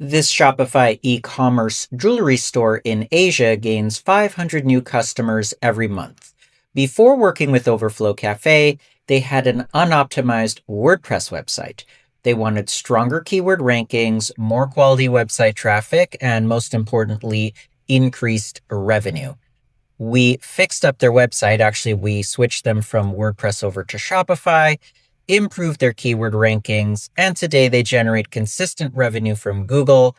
This Shopify e-commerce jewelry store in Asia gains 500 new customers every month. Before working with Overflow Cafe, they had an unoptimized WordPress website. They wanted stronger keyword rankings, more quality website traffic, and most importantly, increased revenue. We fixed up their website. Actually, we switched them from WordPress over to Shopify, improved their keyword rankings, and today they generate consistent revenue from Google,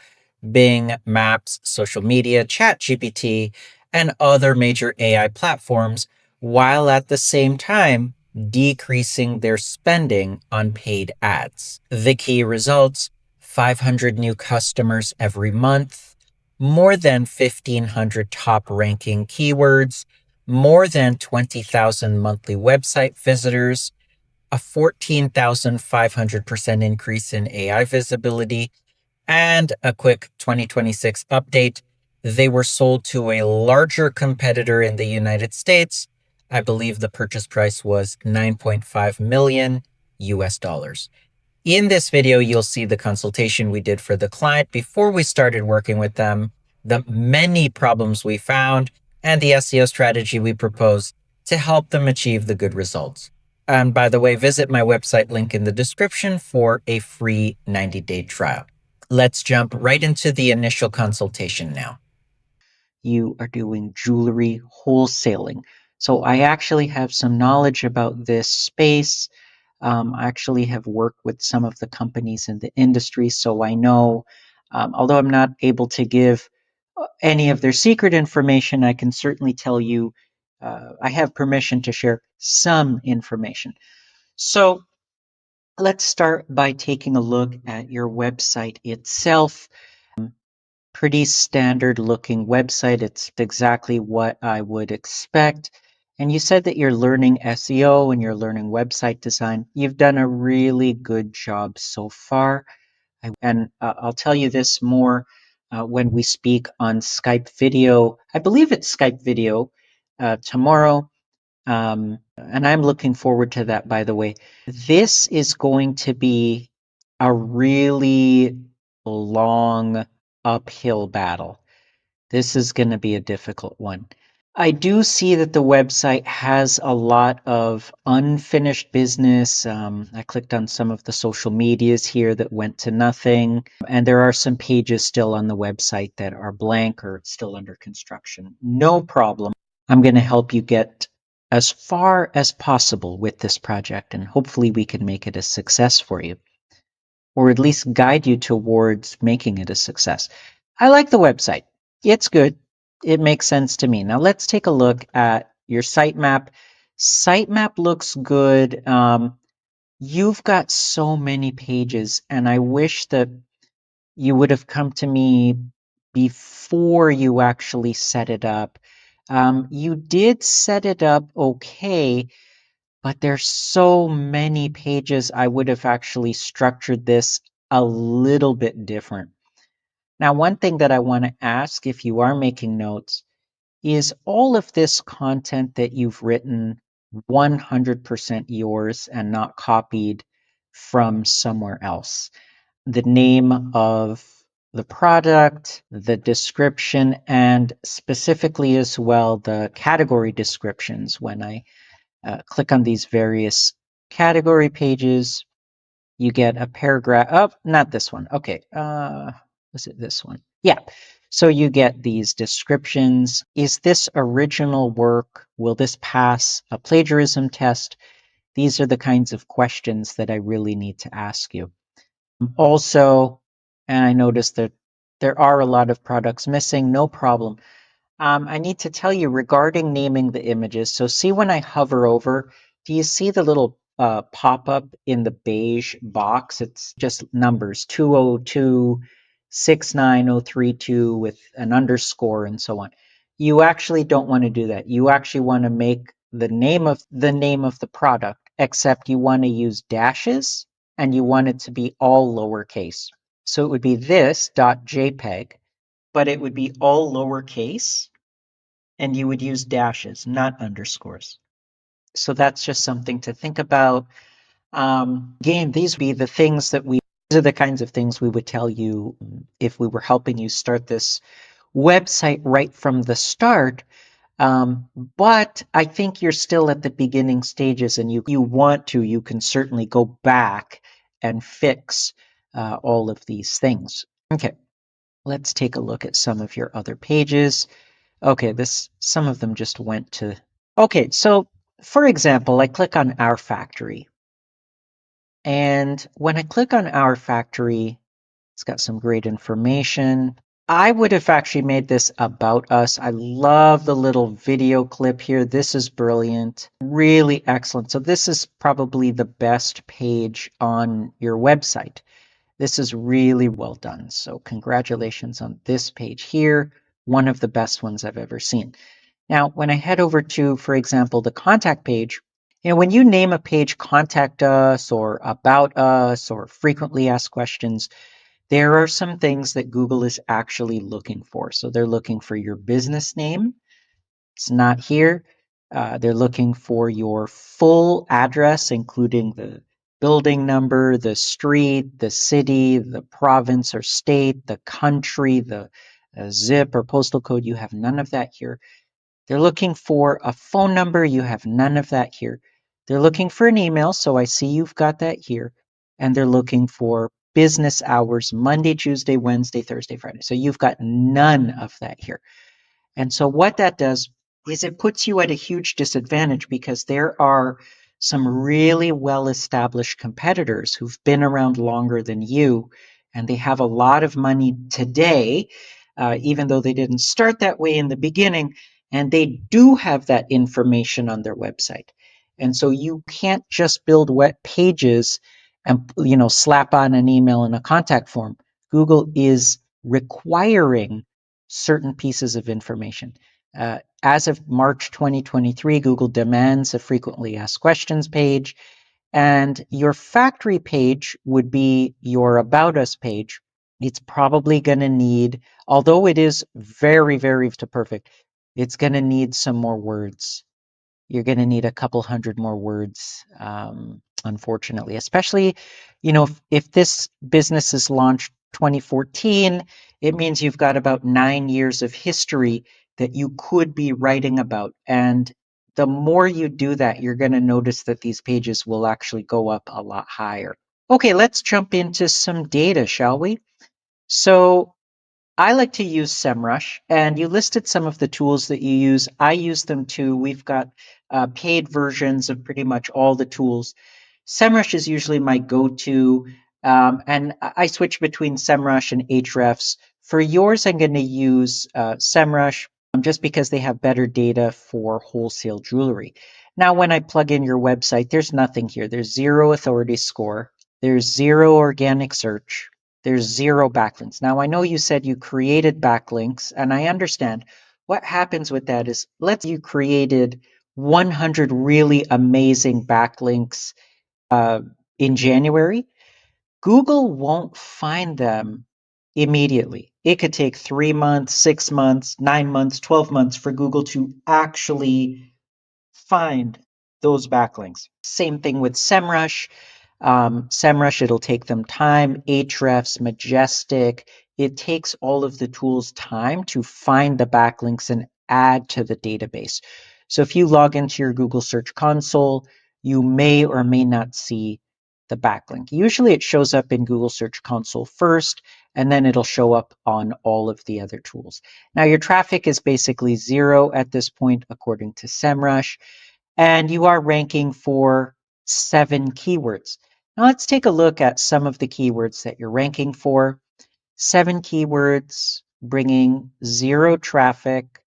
Bing, Maps, social media, ChatGPT, and other major AI platforms, while at the same time decreasing their spending on paid ads. The key results: 500 new customers every month, more than 1,500 top ranking keywords, more than 20,000 monthly website visitors, a 14,500% increase in AI visibility, and a quick 2026 update. They were sold to a larger competitor in the United States. I believe the purchase price was 9.5 million US dollars. In this video, you'll see the consultation we did for the client before we started working with them, the many problems we found, and the SEO strategy we proposed to help them achieve the good results. And by the way, visit my website link in the description for a free 90-day trial. Let's jump right into the initial consultation now. You are doing jewelry wholesaling. So I actually have some knowledge about this space. I actually have worked with some of the companies in the industry, so I know, although I'm not able to give any of their secret information, I can certainly tell you I have permission to share some information. So let's start by taking a look at your website itself. Pretty standard looking website. It's exactly what I would expect. And you said that you're learning SEO and you're learning website design. You've done a really good job so far. And I'll tell you this more when we speak on Skype video. I believe it's Skype video tomorrow. And I'm looking forward to that, by the way. This is going to be a really long uphill battle. This is going to be a difficult one. I do see that the website has a lot of unfinished business. I clicked on some of the social medias here that went to nothing, and there are some pages still on the website that are blank or still under construction. No problem. I'm going to help you get as far as possible with this project, and hopefully we can make it a success for you, or at least guide you towards making it a success. I like the website. It's good. It makes sense to me. Now let's take a look at your sitemap. Sitemap looks good. You've got so many pages, and I wish that you would have come to me before you actually set it up. You did set it up okay, but there's so many pages. I would have actually structured this a little bit different. Now, one thing that I want to ask, if you are making notes, is all of this content that you've written 100% yours and not copied from somewhere else? The name of the product, the description, and specifically as well the category descriptions. When I click on these various category pages, you get a paragraph. Oh, not this one. Okay. Was it this one? Yeah. So you get these descriptions. Is this original work? Will this pass a plagiarism test? These are the kinds of questions that I really need to ask you. Also, and I noticed that there are a lot of products missing. No problem. I need to tell you regarding naming the images. So see when I hover over, do you see the little pop-up in the beige box? It's just numbers 202-69032 with an underscore and so on. You actually don't want to do that. You actually want to make the name of the product, except you want to use dashes and you want it to be all lowercase. So it would be this.jpg, but it would be all lowercase, and you would use dashes, not underscores. So that's just something to think about. Again, these would be the things that we These are the kinds of things we would tell you if we were helping you start this website right from the start. But I think you're still at the beginning stages, and you can certainly go back and fix all of these things. Okay, let's take a look at some of your other pages. Okay, some of them just went to. Okay, so for example, I click on Our Factory. And when I click on Our Factory, it's got some great information. I would have actually made this about us. I love the little video clip here. This is brilliant, really excellent. So this is probably the best page on your website. This is really well done. So congratulations on this page here. One of the best ones I've ever seen. Now, when I head over to, for example, the contact page, when you name a page Contact Us or About Us or Frequently Asked Questions, there are some things that Google is actually looking for. So they're looking for your business name. It's not here. They're looking for your full address, including the building number, the street, the city, the province or state, the country, the zip or postal code. You have none of that here. They're looking for a phone number. You have none of that here. They're looking for an email. So I see you've got that here. And they're looking for business hours, Monday, Tuesday, Wednesday, Thursday, Friday. So you've got none of that here. And so what that does is it puts you at a huge disadvantage because there are some really well-established competitors who've been around longer than you, and they have a lot of money today, even though they didn't start that way in the beginning, and they do have that information on their website. And so you can't just build web pages and slap on an email and a contact form. Google is requiring certain pieces of information. As of March 2023, Google demands a frequently asked questions page, and your factory page would be your About Us page. It's probably going to need, although it is very, very to perfect, it's going to need some more words. You're going to need a couple hundred more words, unfortunately, especially, if this business is launched 2014, it means you've got about 9 years of history that you could be writing about. And the more you do that, you're going to notice that these pages will actually go up a lot higher. Okay, let's jump into some data, shall we? So I like to use SEMrush, and you listed some of the tools that you use. I use them too. We've got paid versions of pretty much all the tools. SEMrush is usually my go-to, and I switch between SEMrush and Ahrefs. For yours, I'm going to use SEMrush just because they have better data for wholesale jewelry. Now, when I plug in your website, there's nothing here. There's 0 authority score. There's 0 organic search. There's 0 backlinks. Now, I know you said you created backlinks, and I understand. What happens with that is, let's say you created 100 really amazing backlinks in January. Google won't find them immediately. It could take 3 months, 6 months, 9 months, 12 months for Google to actually find those backlinks. Same thing with SEMrush. SEMrush, it'll take them time. Ahrefs, Majestic, it takes all of the tools time to find the backlinks and add to the database. So if you log into your Google Search Console, you may or may not see the backlink. Usually it shows up in Google Search Console first, and then it'll show up on all of the other tools. Now your traffic is basically 0 at this point, according to SEMrush, and you are ranking for 7 keywords. Now let's take a look at some of the keywords that you're ranking for. 7 keywords bringing 0 traffic,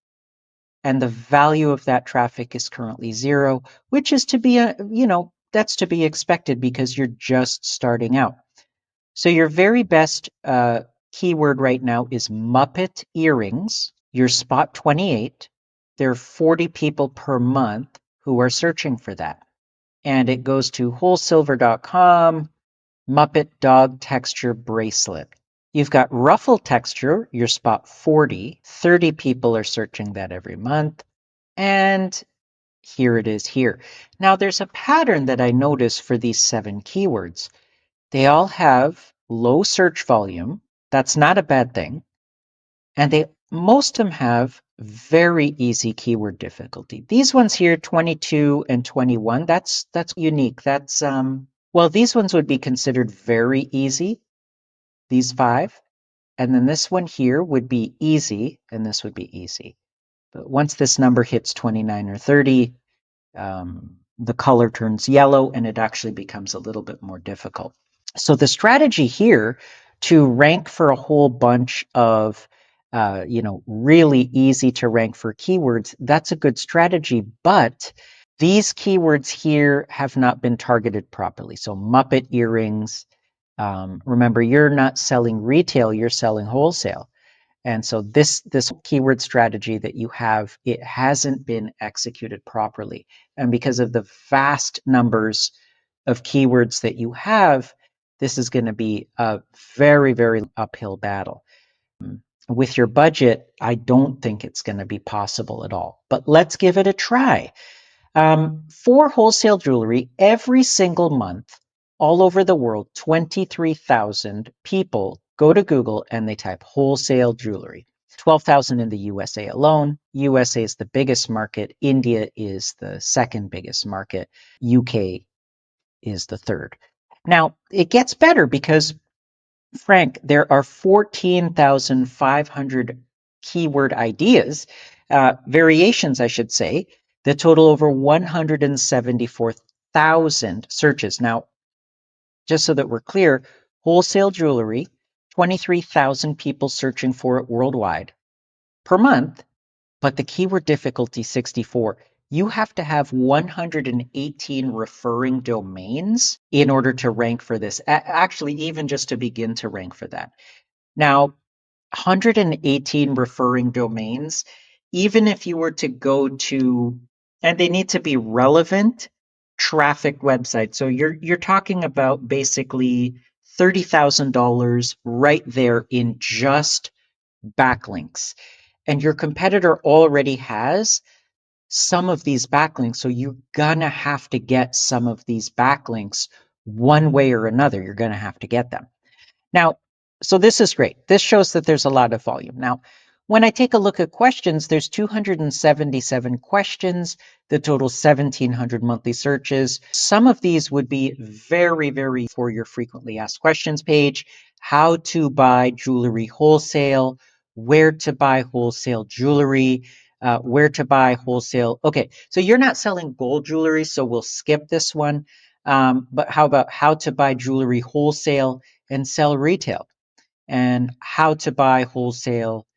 and the value of that traffic is currently 0, which is to be, that's to be expected because you're just starting out. So your very best keyword right now is Muppet earrings. Your spot 28. There are 40 people per month who are searching for that. And it goes to wholesilver.com, Muppet dog texture bracelet. You've got ruffle texture, your spot 40. 30 people are searching that every month. And here it is here. Now there's a pattern that I notice for these 7 keywords. They all have low search volume. That's not a bad thing. And most of them have very easy keyword difficulty. These ones here, 22 and 21, that's unique. Well, these ones would be considered very easy, these 5. And then this one here would be easy, and this would be easy. But once this number hits 29 or 30, the color turns yellow and it actually becomes a little bit more difficult. So the strategy here to rank for a whole bunch of really easy to rank for keywords, that's a good strategy, but these keywords here have not been targeted properly. So Muppet earrings, remember, you're not selling retail, you're selling wholesale. And so this keyword strategy that you have, it hasn't been executed properly. And because of the vast numbers of keywords that you have, this is going to be a very, very uphill battle. With your budget, I don't think it's going to be possible at all. But let's give it a try. For wholesale jewelry, every single month, all over the world, 23,000 people go to Google and they type wholesale jewelry. 12,000 in the USA alone. USA is the biggest market. India is the second biggest market. UK is the third. Now, it gets better because, Frank, there are 14,500 keyword ideas, variations, I should say, that total over 174,000 searches. Now, just so that we're clear, wholesale jewelry, 23,000 people searching for it worldwide per month, but the keyword difficulty 64. You have to have 118 referring domains in order to rank for this. Actually, even just to begin to rank for that. Now, 118 referring domains, even if you were to go to, and they need to be relevant traffic websites. So you're talking about basically $30,000 right there in just backlinks. And your competitor already has some of these backlinks. So you're gonna have to get some of these backlinks one way or another. You're gonna have to get them. Now, so this is great. This shows that there's a lot of volume. Now, when I take a look at questions, there's 277 questions, the total 1,700 monthly searches. Some of these would be very, very for your frequently asked questions page, how to buy jewelry wholesale, where to buy wholesale jewelry, where to buy wholesale. Okay, so you're not selling gold jewelry, so we'll skip this one. But how about how to buy jewelry wholesale and sell retail, and how to buy wholesale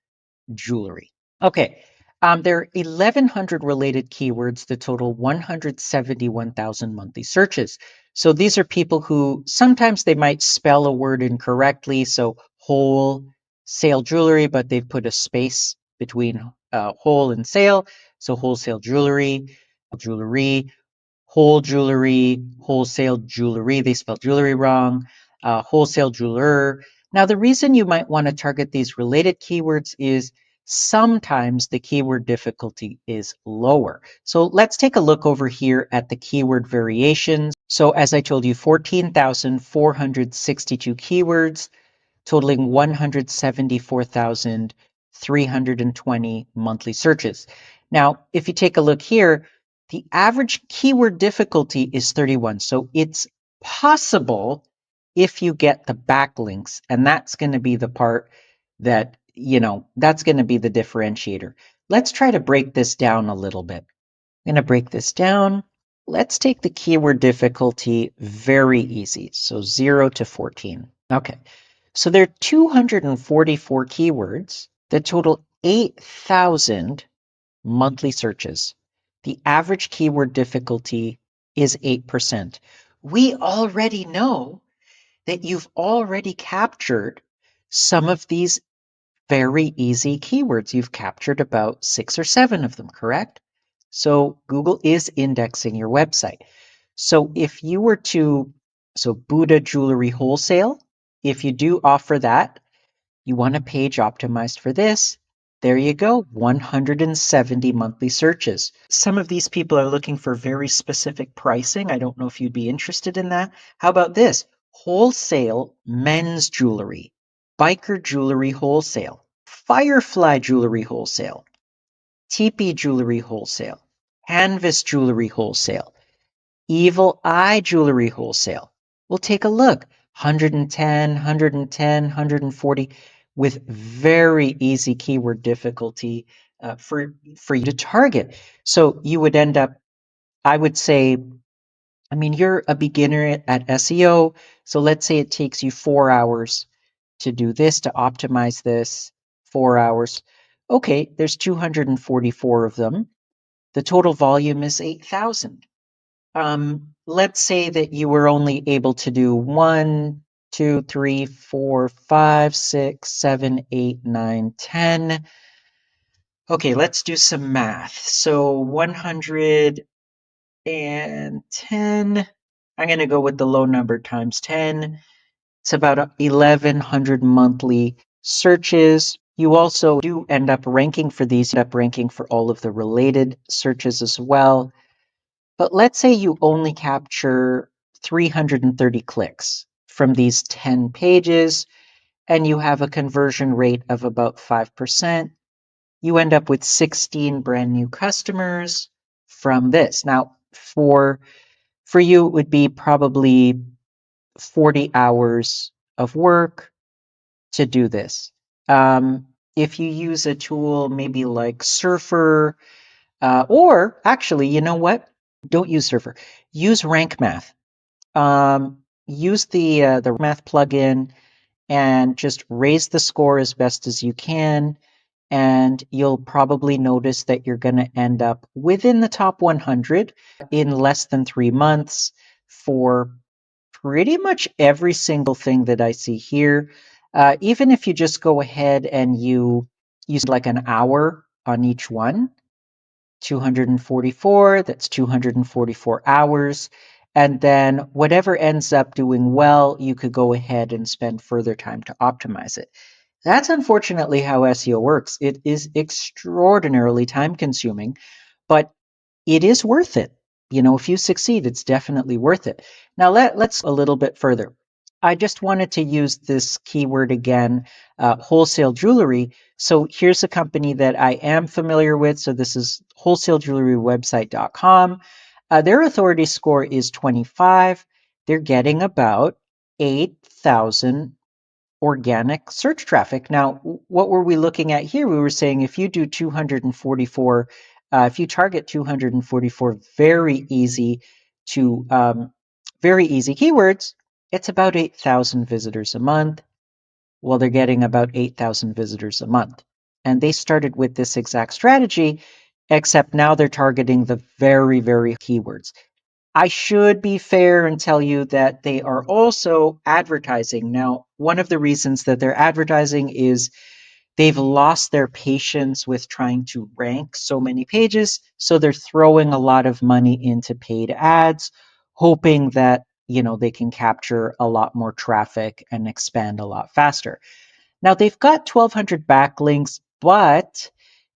jewelry? Okay, there are 1,100 related keywords that total 171,000 monthly searches. So these are people who sometimes they might spell a word incorrectly. So wholesale jewelry, but they've put a space between whole and sale. So wholesale jewelry, whole jewelry, wholesale jewelry. They spelled jewelry wrong. Wholesale jeweler. Now, the reason you might want to target these related keywords is sometimes the keyword difficulty is lower. So let's take a look over here at the keyword variations. So as I told you, 14,462 keywords, totaling 174,320 monthly searches. Now, if you take a look here, the average keyword difficulty is 31. So it's possible if you get the backlinks, and that's going to be the part that, that's going to be the differentiator. Let's try to break this down a little bit. I'm going to break this down. Let's take the keyword difficulty very easy. So 0 to 14. Okay. So there are 244 keywords that total 8,000 monthly searches. The average keyword difficulty is 8%. We already know that you've already captured some of these very easy keywords. You've captured about 6 or 7 of them, correct? So Google is indexing your website. So if you were to, so Buddha Jewelry Wholesale, if you do offer that, you want a page optimized for this. There you go, 170 monthly searches. Some of these people are looking for very specific pricing. I don't know if you'd be interested in that. How about this? wholesale men's jewelry, biker jewelry wholesale, firefly jewelry wholesale, teepee jewelry wholesale, canvas jewelry wholesale, evil eye jewelry wholesale. We'll take a look. 110, 110, 140 with very easy keyword difficulty for you to target. So you would end up, I would say, I mean, you're a beginner at SEO. So let's say it takes you 4 hours to do this, to optimize this, 4 hours. Okay, there's 244 of them. The total volume is 8,000. Let's say that you were only able to do 1, 2, 3, 4, 5, 6, 7, 8, 9, 10. Okay, let's do some math. So 110, I'm going to go with the low number times 10. It's about 1,100 monthly searches. You also do end up ranking for these, you end up ranking for all of the related searches as well. But let's say you only capture 330 clicks from these 10 pages and you have a conversion rate of about 5%. You end up with 16 brand new customers from this. Now, for you, it would be probably 40 hours of work to do this. If you use a tool maybe like Surfer, or actually, you know what? Don't use Surfer. Use Rank Math. Use the Math plugin and just raise the score as best as you can. And you'll probably notice that you're going to end up within the top 100 in less than 3 months for pretty much every single thing that I see here. Even if you just go ahead and you use like an hour on each one, 244, that's 244 hours. And then whatever ends up doing well, you could go ahead and spend further time to optimize it. That's unfortunately how SEO works. It is extraordinarily time consuming, but it is worth it. You know, if you succeed, it's definitely worth it. Now let's a little bit further. I just wanted to use this keyword again, wholesale jewelry. So here's a company that I am familiar with. So this is wholesalejewelrywebsite.com. Their authority score is 25. They're getting about 8,000 organic search traffic. Now, what were we looking at here? We were saying if you do 244, if you target 244 very easy keywords, it's about 8,000 visitors a month. Well, they're getting about 8,000 visitors a month. And they started with this exact strategy, except now they're targeting the very keywords. I should be fair and tell you that they are also advertising. Now, one of the reasons that they're advertising is they've lost their patience with trying to rank so many pages. So they're throwing a lot of money into paid ads, hoping that, you know, they can capture a lot more traffic and expand a lot faster. Now they've got 1,200 backlinks, but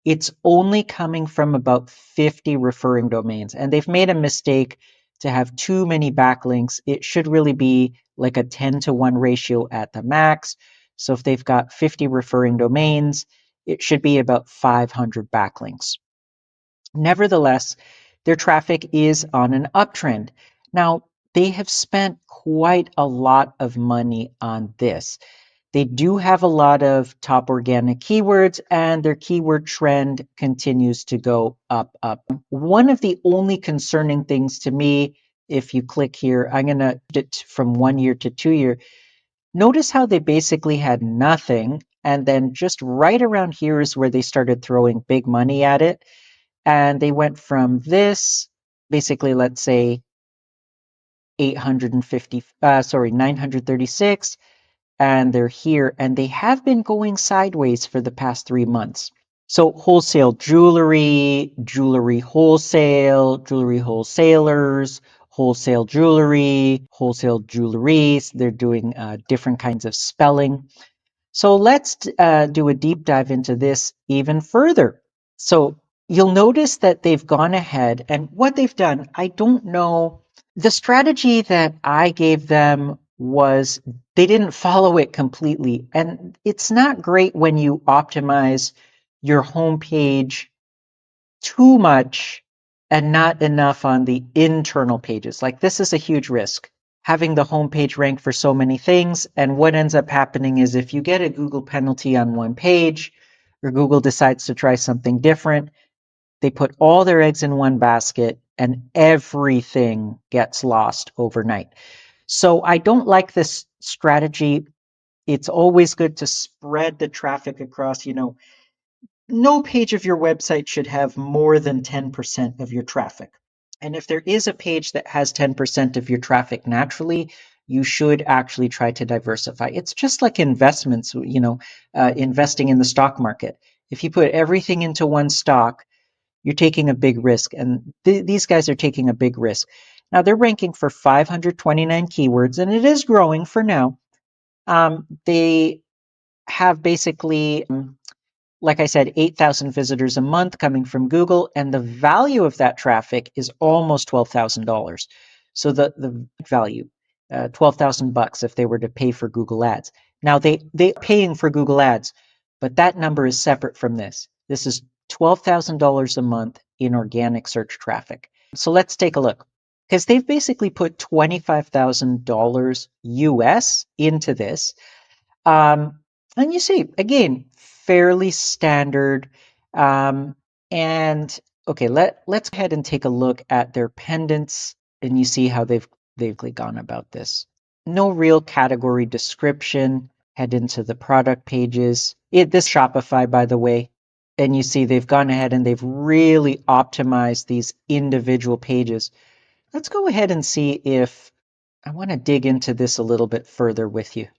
it's only coming from about 50 referring domains. And they've made a mistake to have too many backlinks. It should really be like a 10-to-1 ratio at the max. So if they've got 50 referring domains, it should be about 500 backlinks. Nevertheless, their traffic is on an uptrend. Now, they have spent quite a lot of money on this. They do have a lot of top organic keywords, and their keyword trend continues to go up. One of the only concerning things to me, if you click here, I'm going to put it from 1 year to 2 year. Notice how they basically had nothing. And then just right around here is where they started throwing big money at it. And they went from this, basically, let's say 936, and they're here, and they have been going sideways for the past 3 months. So wholesale jewelry, jewelry wholesale, jewelry wholesalers, wholesale jewelry, wholesale jewelries. They're doing different kinds of spelling. So let's do a deep dive into this even further. So you'll notice that they've gone ahead, and what they've done, I don't know. The strategy that I gave them was they didn't follow it completely. And it's not great when you optimize your homepage too much and not enough on the internal pages. Like this is a huge risk, having the homepage rank for so many things. And what ends up happening is if you get a Google penalty on one page, or Google decides to try something different, they put all their eggs in one basket and everything gets lost overnight. So I don't like this strategy. It's always good to spread the traffic across, no page of your website should have more than 10% of your traffic. And if there is a page that has 10% of your traffic naturally, you should actually try to diversify. It's just like investments, investing in the stock market. If you put everything into one stock, you're taking a big risk. And these guys are taking a big risk. Now, they're ranking for 529 keywords, and it is growing for now. They have basically like I said, 8,000 visitors a month coming from Google, and the value of that traffic is almost $12,000. So the value, 12,000 bucks if they were to pay for Google Ads. Now they paying for Google Ads, but that number is separate from this. This is $12,000 a month in organic search traffic. So let's take a look, because they've basically put $25,000 US into this. And you see, again, fairly standard. Um, and okay, let's go ahead and take a look at their pendants, and you see how they've gone about this. No real category description. Head into the product pages. This Shopify, by the way, and you see they've gone ahead and they've really optimized these individual pages. Let's go ahead and see if I want to dig into this a little bit further with you.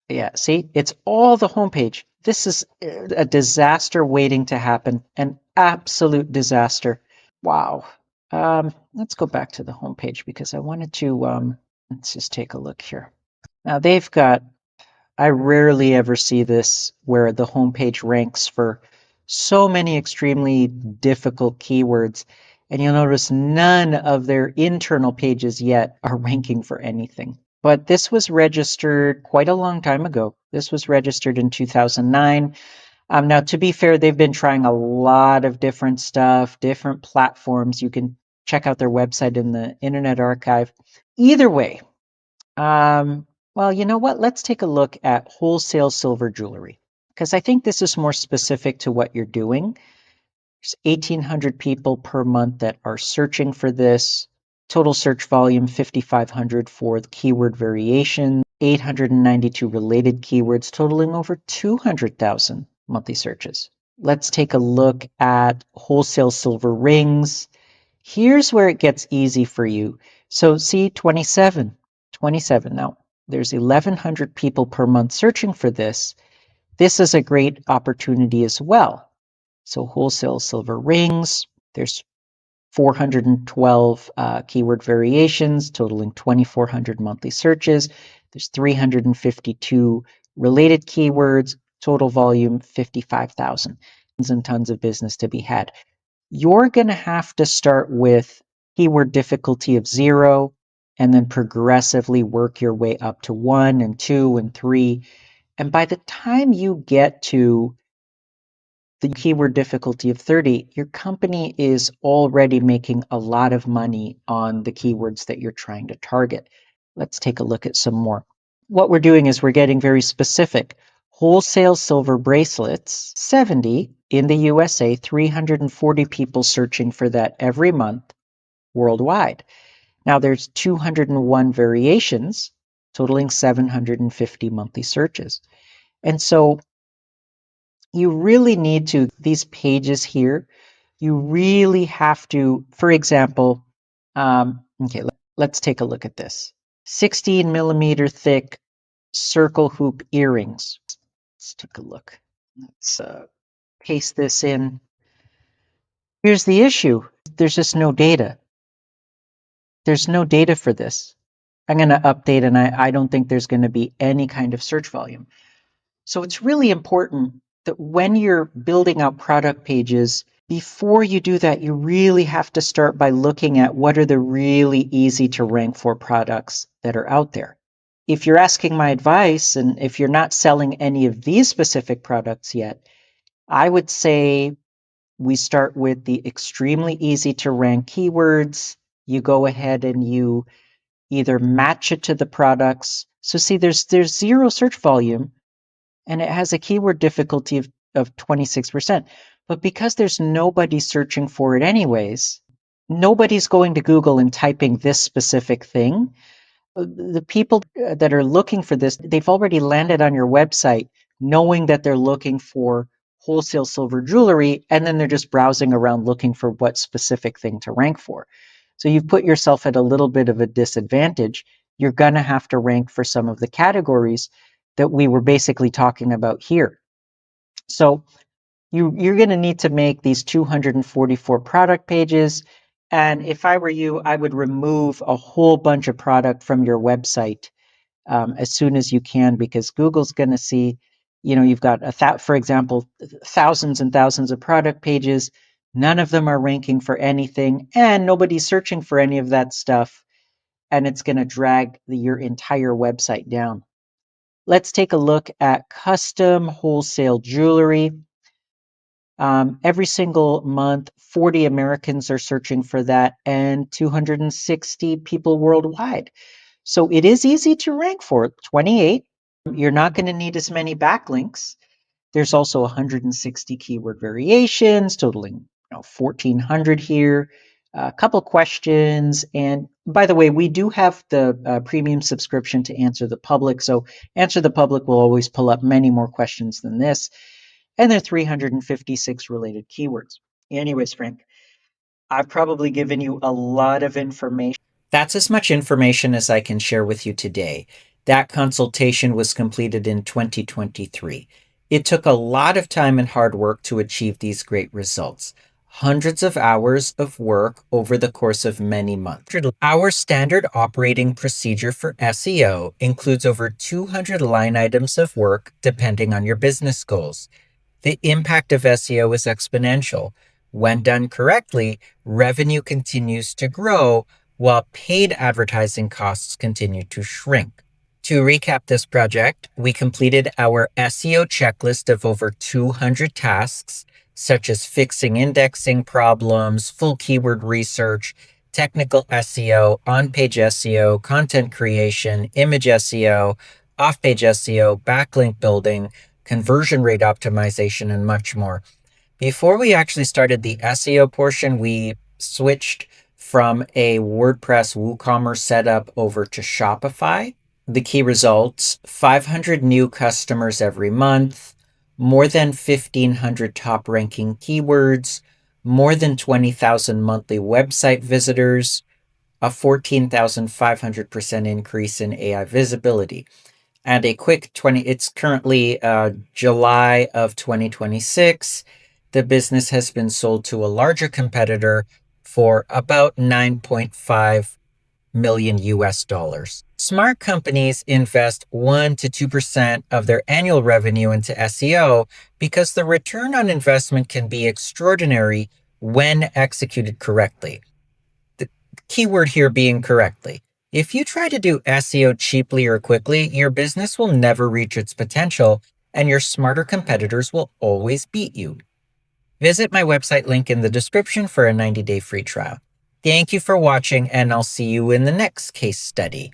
Yeah, see, it's all the homepage. This is a disaster waiting to happen, an absolute disaster. Wow. Let's go back to the homepage because I wanted to, let's just take a look here. Now they've got, I rarely ever see this where the homepage ranks for so many extremely difficult keywords. And you'll notice none of their internal pages yet are ranking for anything. But this was registered quite a long time ago. This was registered in 2009. Now, to be fair, they've been trying a lot of different stuff, different platforms. You can check out their website in the Internet Archive. Either way, well, you know what? Let's take a look at wholesale silver jewelry, because I think this is more specific to what you're doing. There's 1,800 people per month that are searching for this. Total search volume 5,500 for the keyword variation, 892 related keywords, totaling over 200,000 monthly searches. Let's take a look at wholesale silver rings. Here's where it gets easy for you. So see 27. Now, there's 1,100 people per month searching for this. This is a great opportunity as well. So wholesale silver rings, there's 412 keyword variations, totaling 2,400 monthly searches. There's 352 related keywords, total volume 55,000. Tons and tons of business to be had. You're going to have to start with keyword difficulty of 0 and then progressively work your way up to 1 and 2 and 3. And by the time you get to the keyword difficulty of 30, your company is already making a lot of money on the keywords that you're trying to target. Let's take a look at some more. What we're doing is we're getting very specific. Wholesale silver bracelets, 70 in the USA, 340 people searching for that every month worldwide. Now there's 201 variations, totaling 750 monthly searches. And so you really need to, these pages here, you really have to, for example, okay, let's take a look at this. 16 millimeter thick circle hoop earrings. Let's take a look. Let's paste this in. Here's the issue. There's just no data. There's no data for this. I'm going to update, and I don't think there's going to be any kind of search volume. So it's really important that when you're building out product pages, before you do that, you really have to start by looking at what are the really easy to rank for products that are out there. if you're asking my advice, and if you're not selling any of these specific products yet, I would say we start with the extremely easy to rank keywords. You go ahead and you either match it to the products. So see, there's zero search volume, and it has a keyword difficulty of 26%. But because there's nobody searching for it anyways, nobody's going to Google and typing this specific thing. The people that are looking for this, they've already landed on your website knowing that they're looking for wholesale silver jewelry, and then they're just browsing around looking for what specific thing to rank for. So you've put yourself at a little bit of a disadvantage. You're going to have to rank for some of the categories that we were basically talking about here. So you're going to need to make these 244 product pages. And if I were you, I would remove a whole bunch of product from your website as soon as you can, because Google's going to see, you've got, for example, thousands and thousands of product pages. None of them are ranking for anything, and nobody's searching for any of that stuff. And it's going to drag your entire website down. Let's take a look at custom wholesale jewelry. Every single month, 40 Americans are searching for that, and 260 people worldwide. So it is easy to rank for. 28. You're not going to need as many backlinks. There's also 160 keyword variations, totaling 1,400 here. A couple questions. And by the way, we do have the premium subscription to Answer the Public. So Answer the Public will always pull up many more questions than this. And there are 356 related keywords. Anyways, Frank, I've probably given you a lot of information. That's as much information as I can share with you today. That consultation was completed in 2023. It took a lot of time and hard work to achieve these great results. Hundreds of hours of work over the course of many months. Our standard operating procedure for SEO includes over 200 line items of work depending on your business goals. The impact of SEO is exponential. When done correctly, revenue continues to grow while paid advertising costs continue to shrink. To recap this project, we completed our SEO checklist of over 200 tasks, such as fixing indexing problems, full keyword research, technical SEO, on-page SEO, content creation, image SEO, off-page SEO, backlink building, conversion rate optimization, and much more. Before we actually started the SEO portion, we switched from a WordPress WooCommerce setup over to Shopify. The key results: 500 new customers every month, more than 1,500 top ranking keywords, more than 20,000 monthly website visitors, a 14,500% increase in AI visibility. And a quick it's currently July of 2026. The business has been sold to a larger competitor for about 9.5 million US dollars. Smart companies invest 1 to 2% of their annual revenue into SEO because the return on investment can be extraordinary when executed correctly. The keyword here being correctly. If you try to do SEO cheaply or quickly, your business will never reach its potential, and your smarter competitors will always beat you. Visit my website link in the description for a 90-day free trial. Thank you for watching, and I'll see you in the next case study.